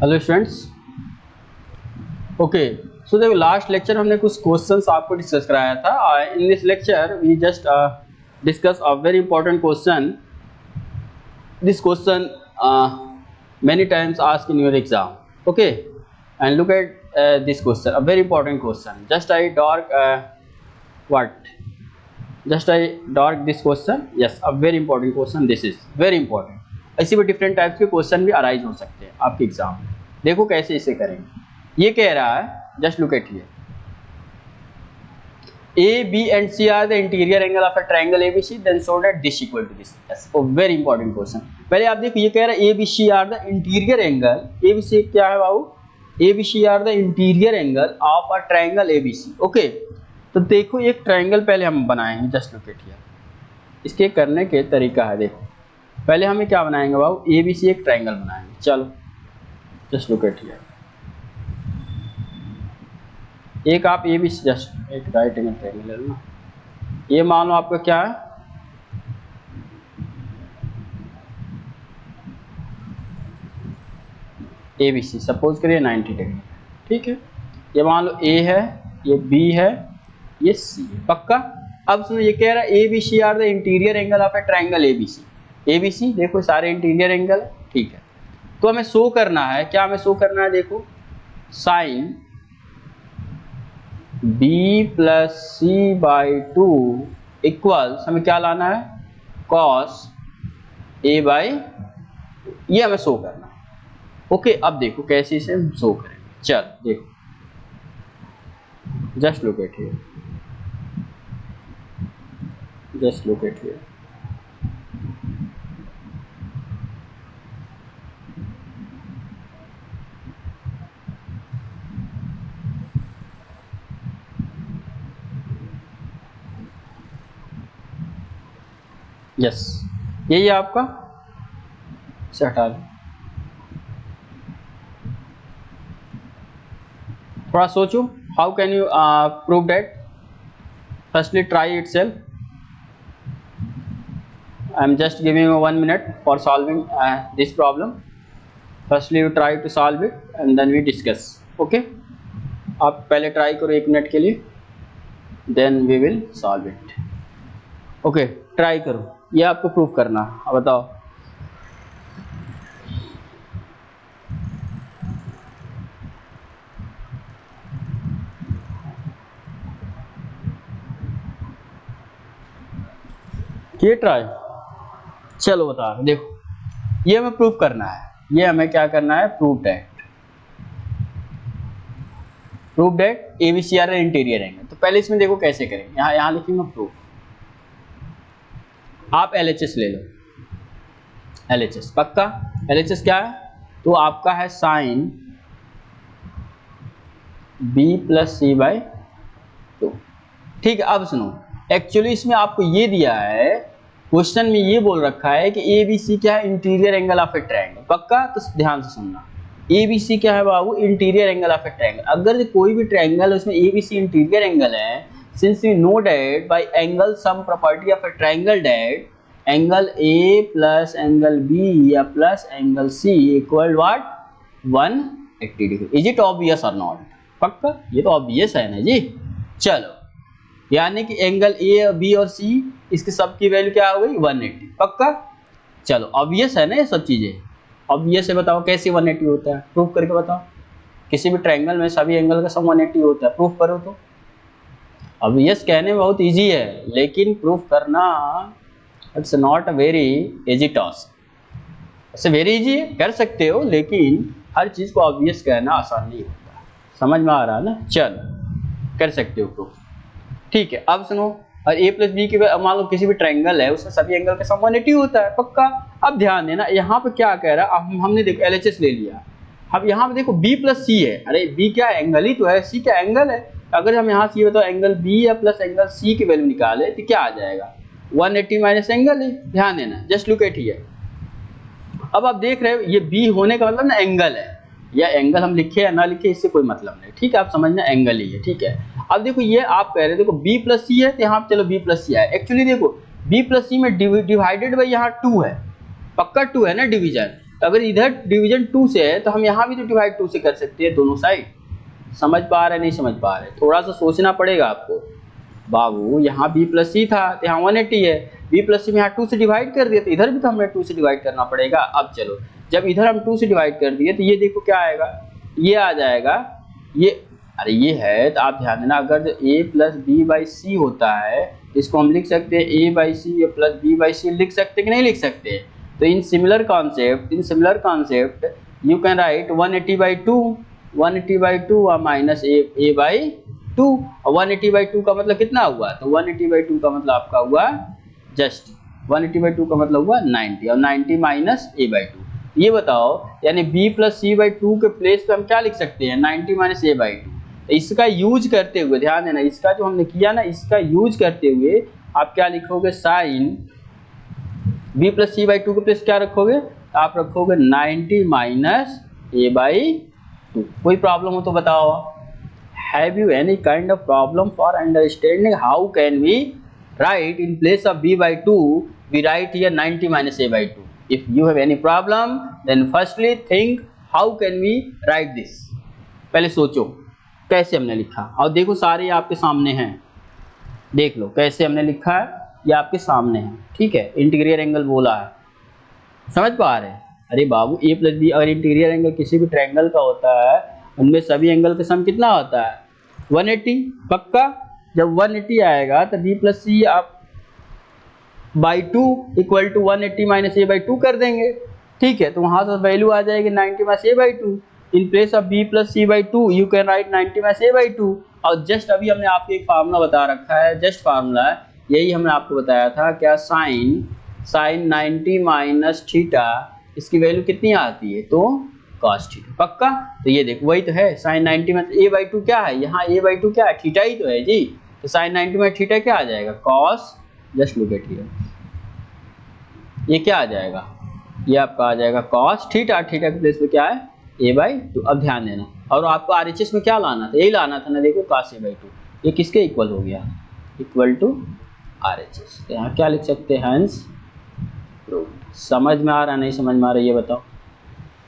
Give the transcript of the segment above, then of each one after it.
Hello students. Okay, सो देखो last lecture हमने कुछ क्वेश्चंस आपको डिस्कस कराया था। In this lecture we just discuss a very important question. This question many times asked in your exam. Okay, and look at this question, a very important question. Just I dark what just I dark this question. Yes, a very important question. This is very important. ऐसे भी different types के question भी arise हो सकते हैं आपके exam में. देखो कैसे इसे करेंगे. ये कह रहा है, just look at here, A, B and C are the interior angle of a triangle ABC, then show that this equal to this. Yes, oh, very important question. पहले आप देखो, ये कह रहा है A, B, C are the interior angle. A, B, C क्या है बाबू? A, B, C are the interior angle of a triangle ABC. Okay, तो देखो एक ट्रायंगल पहले हम बनाएंगे. Just look at here. इसके करने के तरीका है. देखो पहले हमें क्या बनाएंगे बाबू? A, B, C एक ट्रायंगल बनाएंगे. चलो जस्ट लुक एट हियर. एक आप ए बी जस्ट एक राइट एंगल ट्रायंगल ले लो. ये मान लो आपका क्या है, ए बी सी. सपोज करिए 90 डिग्री. ठीक है, ये मान लो ए है, ये बी है, ये सी है. पक्का. अब सुनो, ये कह रहा है A B C are the interior angle of a triangle A B C. A B C देखो सारे इंटीरियर एंगल. ठीक है, तो हमें शो करना है. क्या हमें शो करना है? देखो sine b plus C by 2 equals हमें क्या लाना है? कॉस a बाई, ये हमें शो करना है. ओके, अब देखो कैसे इसे हम शो करेंगे. चल देखो, just look at here. Just look at here. Yes, यही है आपका. इसे हटा दो. थोड़ा सोचो, how can you prove that. Firstly try it self. I am just giving 1 minute for solving this problem. Firstly you try to solve it and then we discuss. Okay, आप पहले ट्राई करो 1 minute के लिए, then we will solve it. Okay, try करो. ये आपको proof करना. अब बताओ. ये ट्राई. चलो बता. देखो ये हमें प्रूफ करना है. ये हमें क्या करना है? Proof that A B C are interior angle. तो पहले इसमें देखो कैसे करेंगे. यहाँ लिखेंगे प्रूफ. आप LHS ले लो. LHS पक्का. LHS क्या है? तो आपका है sine b plus C by 2. ठीक है, अब सुनो. एक्चुअली इसमें आपको ये दिया है, क्वेश्चन में ये बोल रखा है कि ए बी सी क्या है? Interior angle of a triangle. पक्का. तो ध्यान से सुनना, ए बी सी क्या है बाबू? Interior angle of a triangle. अगर कोई भी ट्रायंगल है उसमें A B C interior angle है, since we know that by angle sum property of a triangle that angle A plus angle B या plus angle C equal what? 180 degree. Is it obvious or not? पक्का. ये तो obvious है ना जी. चलो, यानी कि एंगल A, B और C इसके सब की वैल्यू क्या हो गई? 180. पक्का. चलो, obvious है ना ये सब चीजें. obvious है. बताओ कैसे 180 होता है? प्रूफ करके बताओ. किसी भी ट्रायंगल में सभी एंगल का सम 180 होता है. प्रूफ करो. तो अब यस कहने में बहुत इजी है, लेकिन प्रूफ करना it's not a very easy task. ऐसे वेरी इजी है, कर सकते हो, लेकिन हर चीज़ को ऑब्वियस कहना आसान नहीं होता. समझ में आ रहा है ना? चलो, कर सकते हो प्रूफ. ठीक है, अब सुनो. और a प्लस बी की मान लो किसी भी ट्रायंगल है, उसमें सभी एंगल का सम 180 होता है. पक्का. अब ध्यान देना, यहाँ पे क्या कह रहा है. अब हमने देखो LHS ले लिया. अब यहाँ पे देखो b प्लस सी है. अरे b क्या एंगल ही तो है, c क्या एंगल है. अगर हम यहाँ से बताओ एंगल B या प्लस एंगल C की वैल्यू निकाले तो क्या आ जाएगा? 180 माइनस एंगल है. ध्यान देना. Just look at here. अब आप देख रहे हो ये B होने का मतलब ना एंगल है. या एंगल हम लिखे या ना लिखे इससे कोई मतलब नहीं. ठीक है, आप समझना एंगल ही है. ठीक है, अब देखो ये आप कह रहे हो देखो B प्लस सी है, तो यहाँ चलो B प्लस सी है. एक्चुअली देखो B प्लस सी में डिवाइडेड बाई यहाँ 2 है. पक्का 2 है ना डिवीजन. अगर इधर डिवीजन 2 से है तो हम यहाँ भी तो डिवाइड 2 से कर सकते हैं दोनों साइड। समझ पा रहे नहीं समझ पा रहे, थोड़ा सा सोचना पड़ेगा आपको। बाबू यहाँ b प्लस सी था तो यहाँ 180 है, b प्लस सी में यहाँ 2 से डिवाइड कर दिया तो इधर भी तो हमें 2 से डिवाइड करना पड़ेगा। अब चलो, जब इधर हम 2 से डिवाइड कर दिए तो ये देखो क्या आएगा, ये आ जाएगा, ये अरे ये है, तो आप ध्यान देना, अगर a plus B by C होता है इसको हम लिख सकते हैं a by C plus B by C, लिख सकते कि नहीं लिख सकते। तो in similar concept you can write 180 by 2, 180 by 2 और माइनस a बाई 2। 180 बाई 2 का मतलब कितना हुआ, तो 180 बाई 2 का मतलब आपका हुआ जस्ट 180 बाई 2 का मतलब हुआ 90, और 90 माइनस a बाई 2। ये बताओ, यानी b प्लस सी बाई 2 के प्लेस पे हम क्या लिख सकते हैं, 90 माइनस a बाई 2। इसका यूज करते हुए ध्यान देना, इसका जो हमने किया ना, इसका यूज करते हुए आप क्या लिखोगे, sine b plus C by 2 के प्लेस क्या रखोगे, आप रखोगे 90 माइनस a बाई 2। कोई प्रॉब्लम हो तो बताओ। Have you any kind of problem for understanding how can we write in place of b by 2 we write here 90 minus a by 2? If you have any problem then firstly think how can we write this। पहले सोचो कैसे हमने लिखा, और देखो सारे आपके सामने हैं, देख लो कैसे हमने लिखा है, ये आपके सामने है, ठीक है। इंटीग्रियर एंगल बोला है, समझ पा रहे हैं। अरे बाबू a प्लस बी, अगर इंटीग्रियर एंगल किसी भी ट्रायंगल का होता है उनमें सभी एंगल का सम कितना होता है, 180 पक्का। जब 180 आएगा तो b प्लस सी आप by 2 equal to 180 minus a by 2 कर देंगे, ठीक है। तो वहां से वैल्यू आ जाएगी 90 minus a by 2। In place of b plus C by 2 you can write 90 minus a by 2। और जस्ट अभी हमने आपको एक फार्मूला बता रखा है, जस्ट फार्मूला है, यही हमने आपको बताया था क्या, साइन 90 माइनस थीटा, इसकी वैल्यू कितनी आती है, तो cos थीटा पक्का। तो ये देखो वही तो है, साइन 90 में a बाई 2 क्या है, यहाँ a बाई 2 क्या है, थीटा ही तो है जी। तो साइन 90 में थीटा क्या आ जाएगा, cos, just look at here, ये क्या आ जाएगा, ये आपका आ जाएगा cos थीटा, थीटा के प्लेस पे क्या है a बाई 2। अब ध्यान देना, और आपको RHS में क्या लाना था, यही लाना था ना, देखो cos a बाई 2, ये किसके इक्वल हो गया, इक्वल टू RHS। तो यहाँ क्या लिख सकते हैं, हंस प्रूव्ड। समझ में आ रहा नहीं समझ में आ रहा, ये बताओ।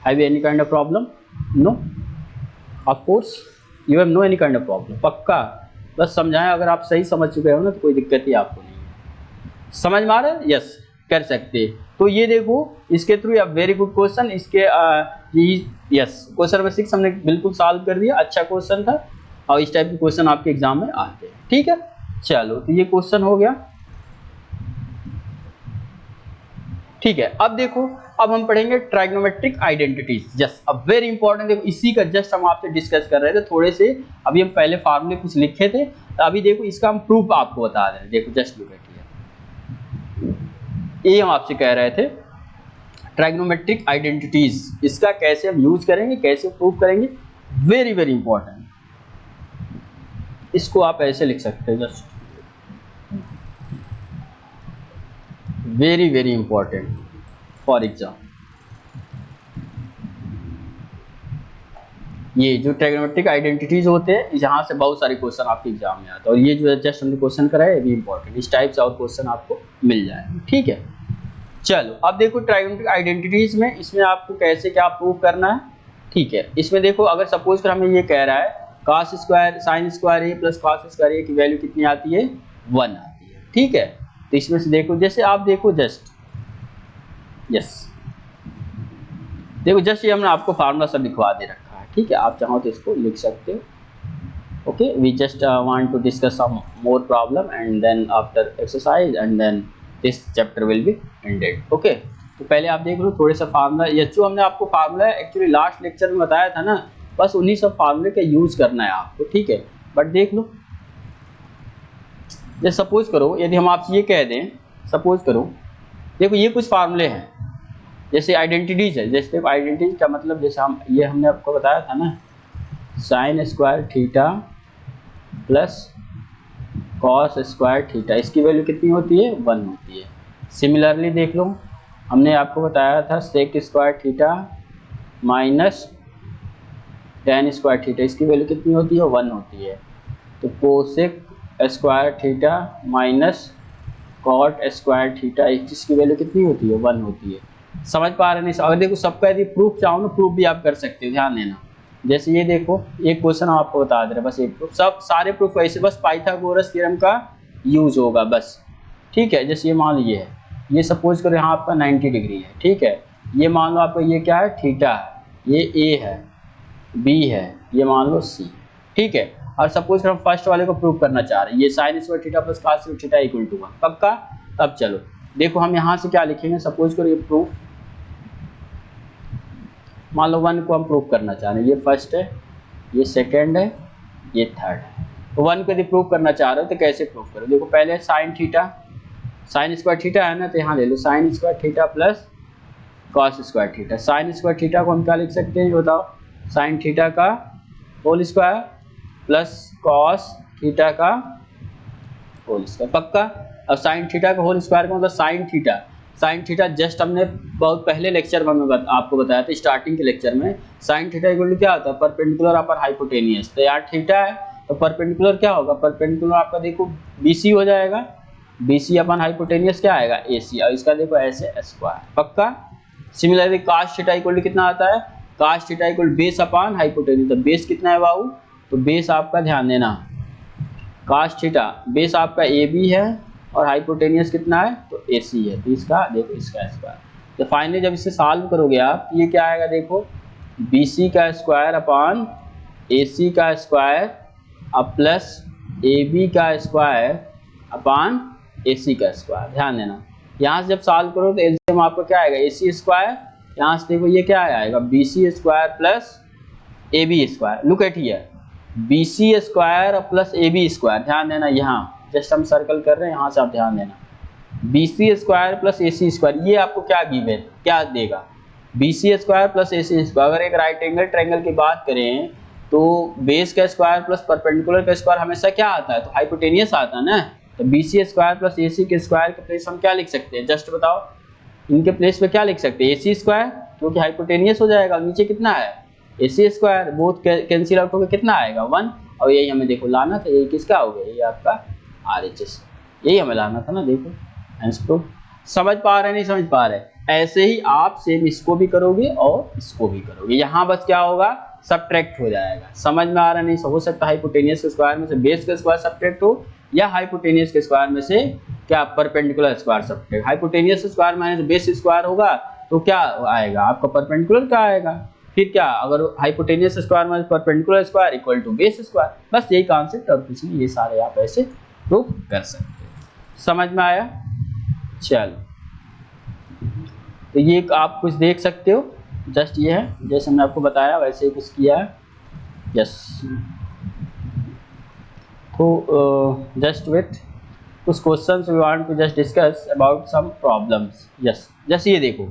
Have you any kind of problem? No. Of course, you have no any kind of problem. पक्का, बस समझाएं, अगर आप सही समझ चुके हो ना तो कोई दिक्कत ही आपको नहीं है। समझ में आ रहा है, यस कर सकते। तो ये देखो इसके थ्रू आप वेरी गुड क्वेश्चन, इसके यस क्वेश्चन नंबर 6 हमने बिल्कुल सॉल्व कर दिया, अच्छा क्वेश्चन था, और इस टाइप के क्वेश्चन आपके एग्जाम में आते हैं, ठीक है। चलो तो ये क्वेश्चन हो गया, ठीक है। अब देखो, अब हम पढ़ेंगे ट्राइगोनोमेट्रिक आइडेंटिटीज, जस्ट अब वेरी इंपॉर्टेंट। देखो इसी का जस्ट हम आपसे डिस्कस कर रहे थे थोड़े से, अभी हम पहले फार्मूले कुछ लिखे थे, तो अभी देखो इसका हम प्रूफ आपको बता रहे हैं। देखो जस्ट लुक एट हियर, ये हम आपसे कह रहे थे ट्राइगोनोमेट्रिक आइडेंटिटीज, इसका कैसे हम यूज करेंगे, कैसे प्रूफ करेंगे, वेरी वेरी इंपॉर्टेंट। इसको आप ऐसे लिख सकते हैं, just very very important for exam. ये जो ट्राइगोनोमेट्रिक आइडेंटिटीज होते हैं, यहाँ से बहुत सारे क्वेश्चन आपके एग्जाम में आते हैं, और ये जो जस्ट हमने क्वेश्चन करा है ये भी इंपॉर्टेंट, इस टाइप से और क्वेश्चन आपको मिल जाए, ठीक है। चलो अब देखो ट्राइगोनोमेट्रिक आइडेंटिटीज में, इसमें आपको कैसे क्या प्रूव करना है, ठीक है। इसमें देखो अगर सपोज कर हमें ये कह रहा है cos स्क्वायर साइन स्क्वायर ए प्लस cos स्क्वायर ए की वैल्यू कितनी आती है, 1 आती है, ठीक है। तो इसमें से देखो, जैसे आप देखो जस्ट यस देखो जस्ट ये हमने आपको फार्मूला सब लिखवा दे रखा है, ठीक है। आप चाहो तो इसको लिख सकते हो। Okay, we just want to discuss some more problem and then after exercise and then this chapter will be ended. Okay, तो पहले आप देख लो थोड़े सा फार्मूला, ये जो हमने आपको फार्मूला एक्चुअली लास्ट लेक्चर में बताया था ना, बस उन्हीं सब फार्मूले का यूज करना है आपको, ठीक है। बट देख लो, जैसे सपोज करो यदि हम आपसे ये कह दें, सपोज करो देखो ये कुछ फार्मूले हैं, जैसे आइडेंटिटीज है, जैसे आइडेंटिटीज का मतलब जैसे ये हमने आपको बताया था ना, sign square theta plus cos square theta, इसकी वैल्यू कितनी होती है, 1 होती है। सिमिलरली देख लो, हमने आपको बताया था sec square theta minus tan square theta, इसकी वैल्यू कितनी होती है, 1 होती है। तो cosec square theta minus cot square theta, इसकी वैल्यू कितनी होती है, 1 होती है। समझ पा रहे नहीं? अगर देखो सबका यदि प्रूफ चाहो ना, प्रूफ भी आप कर सकते हो, ध्यान देना। जैसे ये देखो, एक क्वेश्चन आपको बता दे रहे, बस एक प्रूफ, सब सारे प्रूफ ऐसे, बस पाइथागोरस थ्योरम का यूज होगा बस। ठीक है, जैसे ये मान लो ये है, ये सपोज करो यहाँ आपका 90 डिग्री है। ठीक है, ये मान लो आपका ये क्या है, थीटा है, ये ए है, बी है, ये मान लो सी। ठीक है, और सपोज हम फर्स्ट वाले को प्रूव करना चाह रहे हैं, ये sine square theta plus cos square theta equal to 1, पक्का। अब चलो देखो हम यहाँ से क्या लिखेंगे, सपोज करो ये प्रूफ, मान लो 1 को हम प्रूव करना चाह रहे हैं, ये फर्स्ट है, ये सेकंड है, ये थर्ड है। तो 1 को यदि प्रूव करना चाह रहे हो तो कैसे प्रूव करो, देखो पहले sine theta, sine square theta है ना, तो यहाँ ले लो sine square theta plus cos square theta. Sine square theta को हम क्या लिख सकते हैं, बताओ, साइन थीटा का whole square plus cos theta का होल स्क्वायर, पक्का। अब साइन थीटा का होल स्क्वायर का मतलब sine theta, sine theta just हमने बहुत पहले लेक्चर में आपको बताया था, स्टार्टिंग के लेक्चर में, साइन थीटा इक्वल टू क्या होता है, परपेंडिकुलर अपर हाइपोटेनियस। तो यार थीटा है तो परपेंडिकुलर क्या होगा, परपेंडिकुलर आपका देखो बीसी हो जाएगा, बीसी अपन हाइपोटेनियस क्या आएगा, एसी, और इसका देखो ऐसे स्क्वायर, पक्का। Similarly cos theta equal to कितना आता है, cos theta equal base upon hypotenuse. तो बेस कितना है बाबू, तो बेस आपका ध्यान देना, cos थीटा बेस आपका ए बी है और हाइपोटेनियस कितना है, तो ए सी है। तो इसका देखो इसका स्क्वायर, तो फाइनली जब इसे सॉल्व करोगे आप, ये क्या आएगा देखो, बी सी का स्क्वायर अपॉन ए सी का स्क्वायर अब प्लस ए बी का स्क्वायर अपॉन ए सी का स्क्वायर। ध्यान देना, यहाँ से जब सॉल्व करो तो एलसीएम आपको क्या आएगा, ए सी स्क्वायर, यहाँ से देखो ये क्या आएगा, B C square plus A B square. Look at here, B C square plus A B square. ध्यान देना, यहाँ जस्ट हम सर्कल कर रहे हैं, यहाँ से आप ध्यान देना, बी सी स्क्वायर प्लस ए सी स्क्वायर, ये आपको क्या गिवन, क्या देगा, बी सी स्क्वायर प्लस ए सी स्क्वायर। अगर एक राइट एंगल ट्रायंगल की बात करें तो बेस का स्क्वायर प्लस परपेंडिकुलर का स्क्वायर हमेशा क्या आता है, तो हाइपोटेनियस आता है ना। तो बी सी स्क्वायर प्लस ए सी के स्क्वायर के प्लेस हम क्या लिख सकते हैं, जस्ट बताओ, इनके प्लेस पे क्या लिख सकते हैं, ए सी स्क्वायर, क्योंकि हाइपोटेनियस हो जाएगा, नीचे कितना है ए सी स्क्वायर, बोथ कैंसिल आउट होकर कितना आएगा 1, और यही हमें देखो लाना था, यही किसका हो गया, ये आपका आर एच एस, यही हमें लाना था ना। देखो आंसर प्रूफ, समझ पा रहे नहीं समझ पा रहे, ऐसे ही आप सेम इसको भी करोगे और इसको भी करोगे, यहाँ बस क्या होगा, सब्ट्रैक्ट हो जाएगा। समझ में आ रहा नहीं, हो सकता है हाइपोटेनियस के स्क्वायर में से बेस का स्क्वायर सब्ट्रैक्ट हो, या हाइपोटेनियस के स्क्वायर में से क्या perpendicular square subtract. Hypotenuse square minus base square होगा तो क्या आएगा आपका, परपेंडिकुलर का आएगा। फिर क्या, अगर hypotenuse square minus perpendicular square equal to base square, बस यही कॉन्सेप्ट, और कुछ नहीं, ये सारे आप ऐसे प्रूव कर सकते हैं। समझ में आया, चलो तो ये आप कुछ देख सकते हो, जस्ट ये है जैसे मैंने आपको बताया वैसे ही कुछ किया है। यस, तो जस्ट विथ कुछ questions we want to just discuss about some problems. Yes, जैसे ये देखो,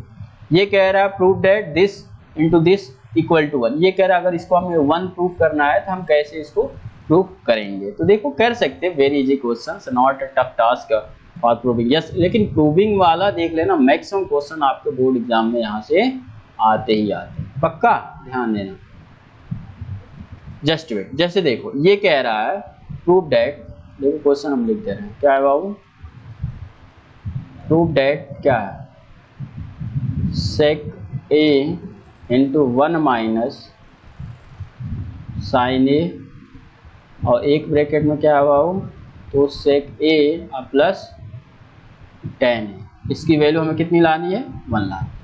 ये कह रहा है prove that this into this equal to 1, ये कह रहा है अगर इसको हमें 1 प्रूव करना है तो हम कैसे इसको प्रूव करेंगे। तो देखो कर सकते हैं, very easy questions, not a tough task for proving. Yes, लेकिन प्रूविंग वाला देख लेना, मैक्सिमम क्वेश्चन आपके बोर्ड एग्जाम में यहाँ से आते ही आते हैं, पक्का ध्यान देना। जस्ट वेट, जैसे देखो ये कह रहा है प्रूव दैट, देखो क्वेश्चन हम लिख दे रहे हैं, क्या है बाबू, प्रूव दैट क्या है, सेक ए इंटू 1 माइनस साइन ए, और एक ब्रैकेट में क्या है बाबू, तो सेक ए प्लस टेन है, इसकी वैल्यू हमें कितनी लानी है, 1 लानी।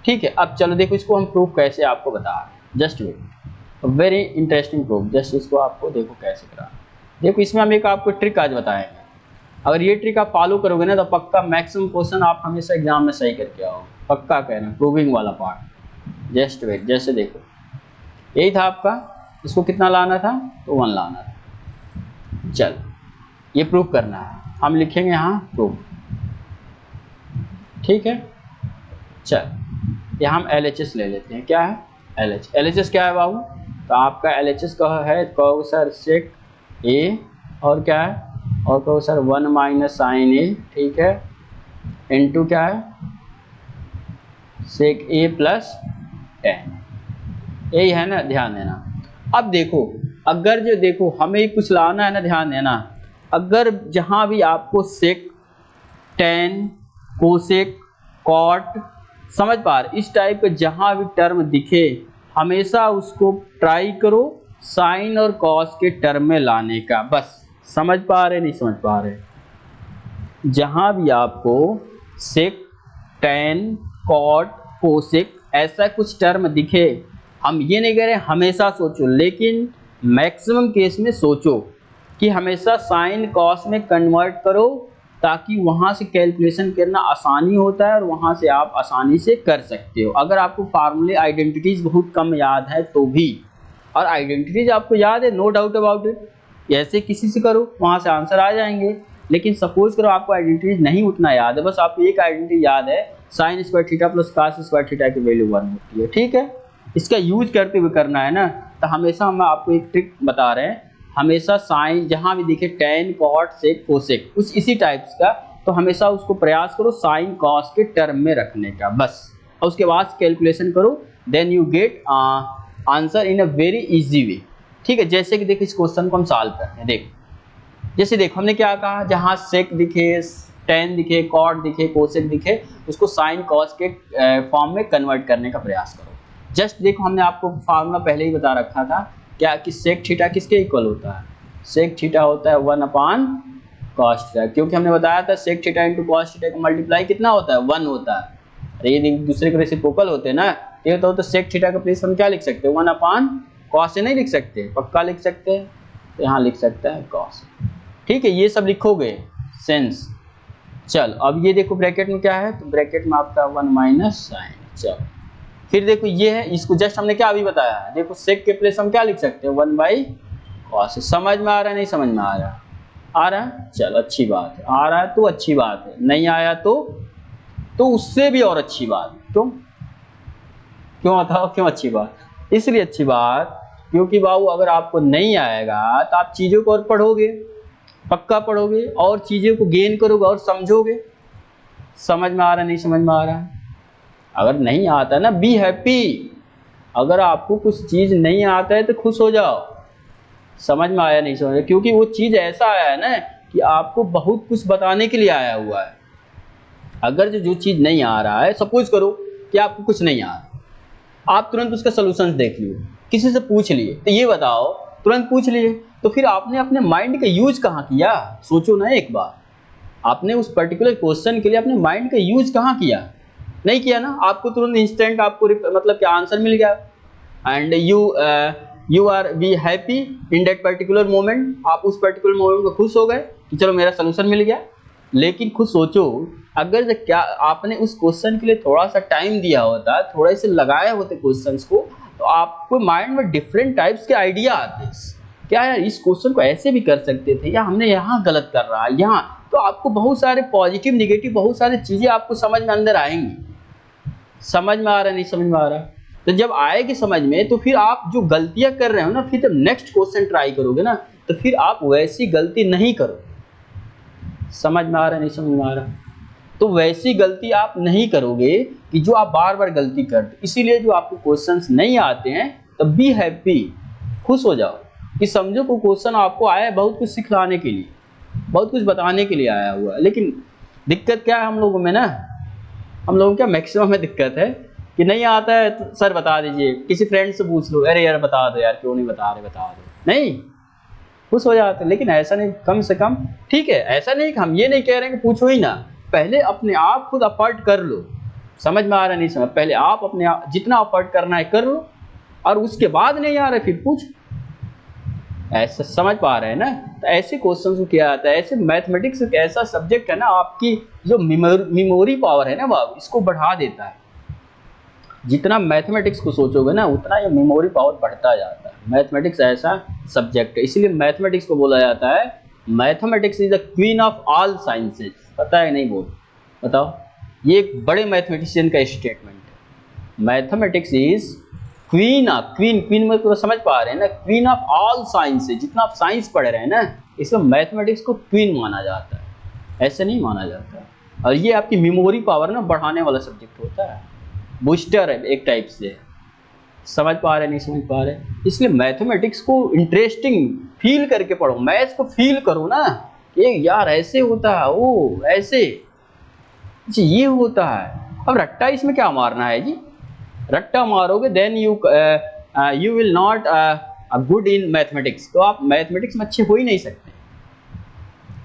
ठीक है, अब चलो देखो इसको हम प्रूफ कैसे आपको बता रहे हैं, just wait, very interesting proof, just इसको आपको देखो कैसे करा। देखो इसमें हम एक आपको ट्रिक आज बताएंगे, अगर ये ट्रिक आप फॉलो करोगे ना तो पक्का मैक्सिमम क्वेश्चन आप हमेशा एग्जाम में सही करके आओगे, पक्का कह रहे हैं, प्रूविंग वाला पार्ट। जस्ट वेट, जैसे देखो यही था आपका, इसको कितना लाना था, तो 1 लाना था। चल ये प्रूफ करना है, हम लिखेंगे यहाँ प्रूफ, ठीक है। चल यहाँ हम LHS ले लेते हैं, क्या है LHS क्या है बाबू, तो आपका LHS का है, कहो सर सेक ए, और क्या है, और कहो सर 1 माइनस साइन ए, ठीक है, इनटू क्या है, सेक ए प्लस 10, यही है ना, ध्यान देना। अब देखो अगर जो देखो हमें कुछ लाना है ना, ध्यान देना, अगर जहां भी आपको सेक, टेन, कोसेक, कॉट, समझ पा रहे, इस टाइप का जहां भी टर्म दिखे हमेशा उसको ट्राई करो साइन और कॉस के टर्म में लाने का, बस। समझ पा रहे नहीं समझ पा रहे, जहां भी आपको सेक, टैन, कॉट, कोसेक ऐसा कुछ टर्म दिखे, हम ये नहीं कह रहे हमेशा सोचो, लेकिन मैक्सिमम केस में सोचो कि हमेशा साइन कॉस में कन्वर्ट करो, ताकि वहाँ से कैलकुलेशन करना आसानी होता है और वहाँ से आप आसानी से कर सकते हो। अगर आपको फार्मूले आइडेंटिटीज बहुत कम याद है तो भी, और आइडेंटिटीज आपको याद है नो डाउट अबाउट इट, ऐसे किसी से करो वहाँ से आंसर आ जाएंगे। लेकिन सपोज करो आपको आइडेंटिटीज नहीं उतना याद है, बस आपको एक आइडेंटिटी याद है, sign square theta plus cos square theta की वैल्यू 1 होती है, ठीक है। इसका यूज करते हुए करना है ना, तो हमेशा हम आपको एक ट्रिक बता रहे हैं, हमेशा साइन जहां भी दिखे टैन, कॉट, सेक, कोसेक कुछ इसी टाइप्स का, तो हमेशा उसको प्रयास करो साइन कॉस के टर्म में रखने का, बस। और उसके बाद कैलकुलेशन करो, then you get answer in a very easy way, ठीक है। जैसे कि देखो इस क्वेश्चन को हम सॉल्व करते हैं, देखो जैसे देखो हमने क्या कहा, जहां सेक दिखे, टैन दिखे, कॉट दिखे, कोसेक दिखे, उसको साइन कॉस के फॉर्म में कन्वर्ट करने का प्रयास करो। जस्ट देखो हमने आपको फार्मूला पहले ही बता रखा था क्या, कि सेक थीटा किसके इक्वल होता है, सेक थीटा होता है 1 अपान कॉस थीटा, क्योंकि हमने बताया था sec theta into cos theta का मल्टीप्लाई कितना होता है, 1 होता है। अरे ये दूसरे के रेसिप्रोकल होते हैं ना, ये तो सेक थीटा का प्लेस हम क्या लिख सकते हैं, 1 अपान कॉस से नहीं लिख सकते, पक्का लिख सकते हैं, तो यहाँ लिख सकते हैं कॉस, ठीक है। ये सब लिखोगे सेंस। चल अब ये देखो ब्रैकेट में क्या है, तो ब्रैकेट में आपका 1 माइनस साइन। चल फिर देखो ये है, इसको जस्ट हमने क्या अभी बताया है, देखो सेक के प्लेस हम क्या लिख सकते हैं, 1 बाई कॉस। समझ में आ रहा है नहीं समझ में आ रहा, आ रहा है, चलो अच्छी बात है, आ रहा है तो अच्छी बात है, नहीं आया तो उससे भी और अच्छी बात। क्यों बताओ क्यों अच्छी बात, इसलिए अच्छी बात क्योंकि बाबू अगर आपको नहीं आएगा तो आप चीज़ों को और पढ़ोगे, पक्का पढ़ोगे और चीज़ों को गेन करोगे और समझोगे। समझ में आ रहा है नहीं समझ में आ रहा है, अगर नहीं आता ना बी हैप्पी, अगर आपको कुछ चीज़ नहीं आता है तो खुश हो जाओ। समझ में आया नहीं समझ में, क्योंकि वो चीज़ ऐसा आया है ना कि आपको बहुत कुछ बताने के लिए आया हुआ है। अगर जो चीज़ नहीं आ रहा है, सपोज करो कि आपको कुछ नहीं आ रहा, आप तुरंत उसका सोल्यूशन देख लिए, किसी से पूछ लिए, तो ये बताओ तुरंत पूछ लिए, तो फिर आपने अपने माइंड का यूज कहाँ किया, सोचो ना एक बार, आपने उस पर्टिकुलर क्वेश्चन के लिए अपने माइंड का यूज कहाँ किया, नहीं किया ना। आपको तुरंत इंस्टेंट आपको मतलब क्या आंसर मिल गया, and you R be happy in that particular moment, आप उस पर्टिकुलर मोमेंट में खुश हो गए कि चलो मेरा सोल्यूशन मिल गया। लेकिन खुद सोचो अगर क्या आपने उस क्वेश्चन के लिए थोड़ा सा टाइम दिया होता, थोड़े से लगाए होते क्वेश्चंस को, तो आपको माइंड में डिफरेंट टाइप्स के आइडिया आते, क्या यार इस क्वेश्चन को ऐसे भी कर सकते थे, या हमने यहाँ गलत कर रहा है यहाँ, तो आपको बहुत सारे पॉजिटिव निगेटिव बहुत सारी चीजें आपको समझ में अंदर आएंगी। समझ में आ रहा है नहीं समझ में आ रहा, तो जब आएगी समझ में तो फिर आप जो गलतियां कर रहे हो ना, फिर जब नेक्स्ट क्वेश्चन ट्राई करोगे ना, तो फिर आप वैसी गलती नहीं करो। समझ में आ रहा है नहीं समझ में आ रहा, तो वैसी गलती आप नहीं करोगे कि जो आप बार बार गलती करते। इसीलिए जो आपको क्वेश्चंस नहीं आते हैं तब बी हैप्पी, खुश हो जाओ कि समझो को क्वेश्चन आपको आया है बहुत कुछ सिखाने के लिए, बहुत कुछ बताने के लिए आया हुआ है। लेकिन दिक्कत क्या है हम लोगों में ना, हम लोगों क्या मैक्सिमम में दिक्कत है कि नहीं आता है तो सर बता दीजिए, किसी फ्रेंड से पूछ लो, अरे यार बता दो यार, क्यों नहीं बता रहे, बता दो, नहीं खुश हो जाते हैं। लेकिन ऐसा नहीं, कम से कम ठीक है, ऐसा नहीं कि हम ये नहीं कह रहे हैं कि पूछो ही ना, पहले अपने आप खुद अफर्ट कर लो। समझ में आ रहा नहीं समझ, पहले आप अपने आप जितना अफर्ट करना है कर लो, और उसके बाद नहीं आ रहा फिर पूछ। ऐसा समझ पा रहे हैं ना, तो ऐसे क्वेश्चन को किया जाता है। ऐसे मैथमेटिक्स एक ऐसा सब्जेक्ट है ना, आपकी जो मेमोरी पावर है ना बाबू, इसको बढ़ा देता है। जितना मैथमेटिक्स को सोचोगे ना, उतना ये मेमोरी पावर बढ़ता जाता है। मैथमेटिक्स ऐसा सब्जेक्ट है, इसलिए मैथमेटिक्स को बोला जाता है mathematics is the queen of all sciences. पता है नहीं बोल, बताओ, ये एक बड़े मैथमेटिशियन का स्टेटमेंट है। Mathematics is queen of, queen में तो समझ पा रहे हैं ना, क्वीन ऑफ ऑल साइंसेज। जितना आप साइंस पढ़ रहे हैं ना, इसमें मैथमेटिक्स को क्वीन माना जाता है, ऐसे नहीं माना जाता। और ये आपकी मेमोरी पावर ना बढ़ाने वाला सब्जेक्ट होता है, बूस्टर है एक टाइप से। समझ पा रहे नहीं समझ पा रहे, इसलिए मैथमेटिक्स को इंटरेस्टिंग फील करके पढ़ो, मैथ्स को फील करो ना, ये यार ऐसे होता है, ओ ऐसे ये होता है, अब रट्टा इसमें क्या मारना है जी, रट्टा मारोगे then you will not good in mathematics, तो आप मैथमेटिक्स में अच्छे हो ही नहीं सकते।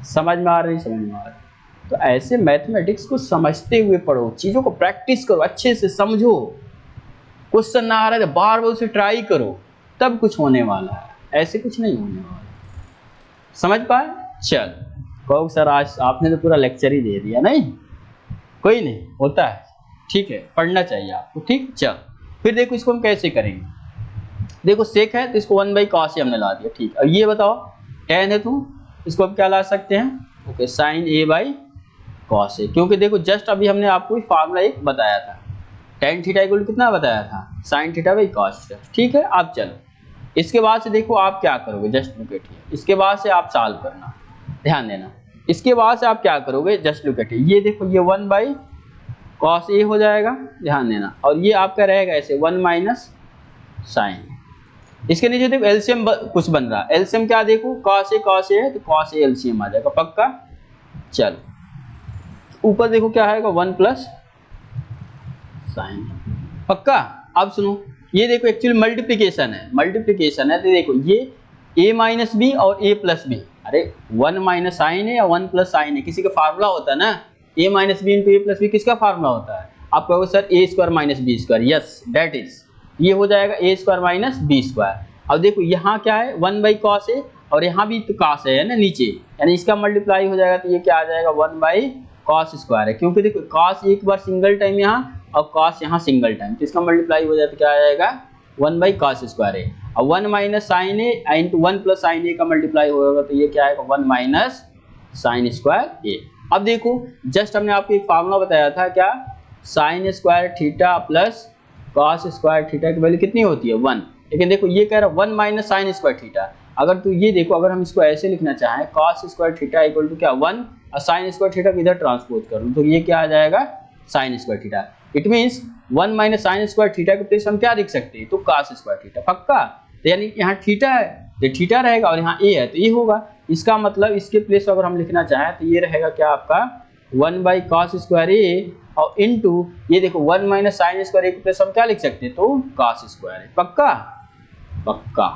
समझ में आ रही, समझ में आ रही। तो ऐसे मैथमेटिक्स को समझते हुए पढ़ो, चीज़ों को प्रैक्टिस करो, अच्छे से समझो। क्वेश्चन ना आ रहा है तो बार बार उसे ट्राई करो, तब कुछ होने वाला है, ऐसे कुछ नहीं होने वाला। समझ पाए? चल कहो सर आज आपने तो पूरा लेक्चर ही दे दिया। नहीं, कोई नहीं, होता है, ठीक है, पढ़ना चाहिए आपको। ठीक, चल फिर देखो इसको हम कैसे करेंगे। देखो सेक है तो इसको 1/cos हमने ला दिया। ठीक, अब ये बताओ tan है तो इसको अब क्या ला सकते हैं, ओके sin a/cos a, क्योंकि देखो जस्ट अभी हमने आपको फार्मूला एक बताया था, tan थीटा इक्वल कितना बताया था, sin θ/cos θ। ठीक है, अब चलो इसके बाद से देखो आप क्या करोगे, जस्ट लुक एट हियर। इसके बाद से आप सॉल्व करना, ध्यान देना। इसके बाद से आप क्या करोगे, जस्ट लुक एट हियर। ये देखो ये 1/cos a हो जाएगा, ध्यान देना, और ये आपका रहेगा ऐसे 1 - sin। इसके नीचे देखो एलसीएम कुछ बन रहा है, एलसीएम क्या देखो cos a है तो cos a एलसीएम आ जाएगा पक्का। चल ऊपर देखो क्या आएगा 1 + sin पक्का। अब सुनो ये देखो एक्चुअली मल्टीप्लिकेशन है तो देखो ये a - b और a + b, अरे 1 - sin है या 1 + sin है, किसी का फार्मूला होता है ना, a - b × a + b किसका फार्मूला होता है, आप कहोगे sir a² - b², yes that is, ये हो जाएगा a² - b²। अब देखो यहाँ क्या है 1/cos a और यहाँ भी तो cos है ना नीचे, यानी इसका मल्टीप्लाई हो जाएगा तो ये क्या आ जाएगा 1/cos² है, क्योंकि देखो cos एक बार सिंगल टाइम यहाँ और cos यहाँ सिंगल टाइम, तो इसका मल्टीप्लाई हो जाए तो क्या आ जाएगा 1/cos² है। अब 1 - sin a into 1 + sin a का मल्टीप्लाई होगा तो ये क्या आएगा 1 - sin²a। अब देखो जस्ट हमने आपको एक फार्मूला बताया था क्या, sin² theta plus cos² theta की वैल्यू कितनी होती है 1, लेकिन देखो ये कह रहा है 1 - sin² थीटा। अगर तो ये देखो अगर हम इसको ऐसे लिखना चाहें cos² थीटा इक्वल टू क्या 1 और sin² थीटा को इधर ट्रांसपोज कर लो तो ये क्या आ जाएगा sin² theta. It means 1 - sin² theta के प्लेस हम क्या लिख सकते हैं तो cos² थीटा पक्का। तो यानी यहाँ थीटा है तो थीटा रहेगा और यहाँ a है तो ये होगा, इसका मतलब इसके प्लेस अगर हम लिखना चाहें तो ये रहेगा क्या आपका 1/cos² a और इनटू ये देखो 1 - sin² a के प्लेस हम क्या लिख सकते हैं तो cos² a पक्का। पक्का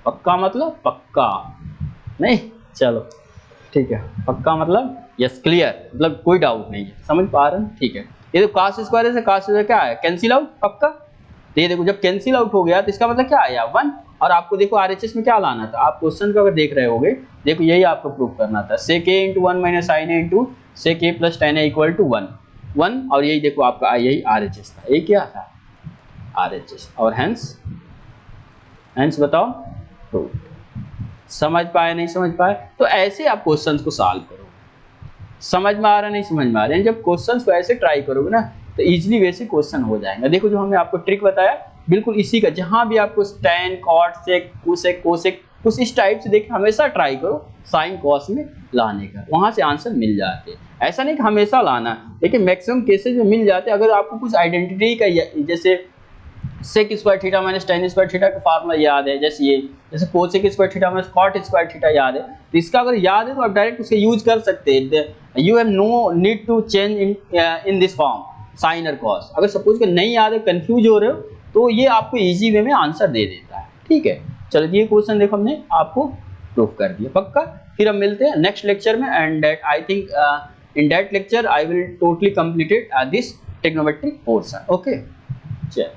पक्का मतलब पक्का नहीं, चलो ठीक है, पक्का मतलब यस क्लियर, मतलब कोई डाउट नहीं है, समझ पा रहे हैं। ठीक है, ये तो cos² से cos² क्या है कैंसिल आउट पक्का। तो ये देखो जब कैंसिल आउट हो गया तो इसका मतलब क्या आया 1, और आपको देखो आरएचएस में क्या लाना था, आप क्वेश्चन को अगर देख रहे होगे देखो यही आपको प्रूव करना था, sec a × 1 - sin a × sec a + tan a equal to 1 और यही देखो आपका यही आरएचएस था, ये क्या था आरएचएस, और हेंस बताओ प्रूव। समझ पाए नहीं समझ पाए, तो ऐसे आप क्वेश्चंस को सॉल्व करो। समझ में आ रहा नहीं समझ में आ रहा है, जब क्वेश्चंस को ऐसे ट्राई करोगे ना तो इजीली वैसे क्वेश्चन हो जाएगा। देखो जो हमने आपको ट्रिक बताया बिल्कुल इसी का, जहां भी आपको tan cot sec cosec cosec कुछ इस टाइप से देखिए हमेशा ट्राई करो sin cos में लाने का, वहां से आंसर मिल जाते हैं। ऐसा नहीं कि हमेशा लाना, लेकिन मैक्सिमम केसेस में मिल जाते हैं। अगर आपको कुछ आइडेंटिटी का जैसे sec² theta minus tan² theta का फार्मूला याद है, जैसे cosec² theta minus cot² theta याद है, तो इसका अगर याद है तो आप डायरेक्ट उसका यूज कर सकते हैं। You have no need to change in this form sine और कॉस। अगर सपोज कि नहीं याद है, कंफ्यूज हो रहे हो, तो ये आपको इजी वे में आंसर दे देता है। ठीक है, चलो ये क्वेश्चन देखो हमने आपको प्रूफ कर दिया पक्का। फिर हम मिलते हैं नेक्स्ट लेक्चर में, and that I think in that lecture I will totally completed this trigonometric portion. Okay, चलो।